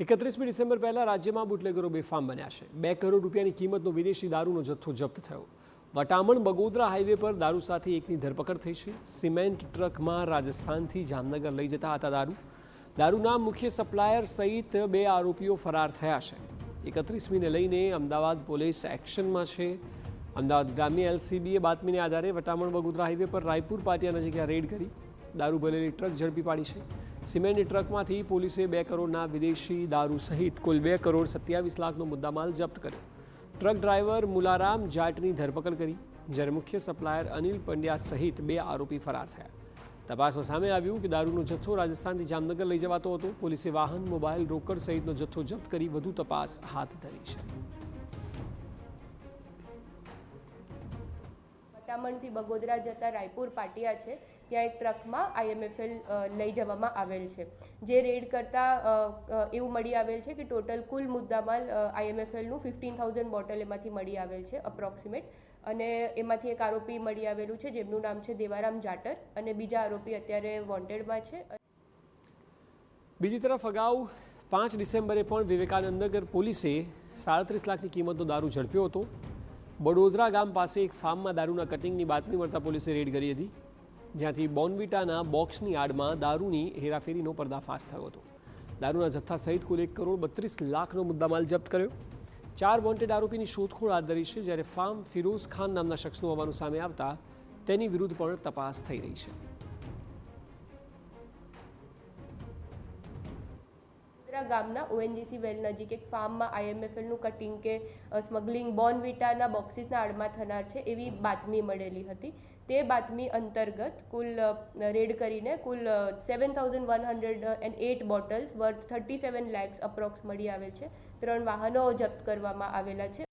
31 December પહેલાં રાજ્યમાં બુટલેગરો બેફામ બન્યા છે। 2 કરોડ રૂપિયાની કિંમતનો વિદેશી દારૂનો જથ્થો જપ્ત થયો। વટામણ બગોદરા હાઈવે પર દારૂ સાથે એકની ધરપકડ થઈ છે। સિમેન્ટ ટ્રકમાં રાજસ્થાનથી જામનગર લઈ જતા હતા દારૂના મુખ્ય સપ્લાયર સહિત 2 આરોપીઓ ફરાર થયા છે। 31મીને લઈને અમદાવાદ પોલીસ એક્શનમાં છે। અમદાવાદ ગ્રામ્ય એલસીબીએ બાતમીને આધારે વટામણ બગોદરા હાઈવે પર રાયપુર પાટિયા નજીક રેડ કરી દારૂ ભરેલી ટ્રક ઝડપી પાડી છે। સિમેન્ટની ટ્રકમાંથી પોલીસે 2 કરોડના વિદેશી દારૂ સહિત કુલ 2 કરોડ 27 લાખનો મુદ્દામાલ જપ્ત કર્યો। ટ્રક ડ્રાઈવર મુલારામ જાટની ધરપકડ કરી, જ્યારે મુખ્ય સપ્લાયર અનિલ પંડ્યા સહિત 2 આરોપી ફરાર થયા। તપાસમાં સામે આવ્યું કે દારૂનો જથ્થો રાજસ્થાનથી જામનગર લઈ જવાતો હતો। પોલીસે વાહન, મોબાઈલ, રોકડ સહિતનો જથ્થો જપ્ત કરી વધુ તપાસ હાથ ધરી છે। વટામણથી બગોદરા જતા રાયપુર પાટિયા છે, ત્યાં એક ટ્રકમાં IMFL લઈ જવામાં આવેલ છે। જે રેડ કરતા એવું મળી આવેલ છે કે ટોટલ કુલ મુદ્દામાલ IMFLનું 15,000 બોટલ એમાંથી મળી આવેલ છે અપ્રોક્સિમેટ, અને એમાંથી એક આરોપી મળી આવેલું છે જેમનું નામ છે દેવારામ જાટર, અને બીજા આરોપી અત્યારે વોન્ટેડમાં છે। બીજી તરફ અગાઉ 5 ડિસેમ્બરે પણ વિવેકાનંદનગર પોલીસે 37 લાખની કિંમતનો દારૂ ઝડપ્યો હતો। બડોદરા ગામ પાસે એક ફાર્મમાં દારૂના કટિંગની બાતમી મળતા પોલીસે રેડ કરી હતી, જ્યાંથી બોર્નવિટાના બોક્સની આડમાં દારૂની હેરાફેરીનો પર્દાફાશ થયો હતો। દારૂના જથ્થા સહિત કુલ 1 કરોડ 32 લાખનો મુદ્દામાલ જપ્ત કર્યો। 4 વોન્ટેડ આરોપીની શોધખોળ હાથ ધરી છે, જ્યારે ફાર્મ ફિરોઝ ખાન નામના શખ્સનું હોવાનું સામે આવતા તેની વિરુદ્ધ પણ તપાસ થઈ રહી છે। ગામના ONGC વેલ નજીક એક ફાર્મમાં IMFLનું કટિંગ કે સ્મગલિંગ બોર્નવિટાના બોક્સિસના આડમાં થનાર છે એવી બાતમી મળેલી હતી। તે બાતમી અંતર્ગત કુલ રેડ કરીને કુલ 7,108 બોટલ્સ વર્થ 37 લાખ અપ્રોક્સ મળી આવેલ છે। 3 વાહનો જપ્ત કરવામાં આવેલા છે।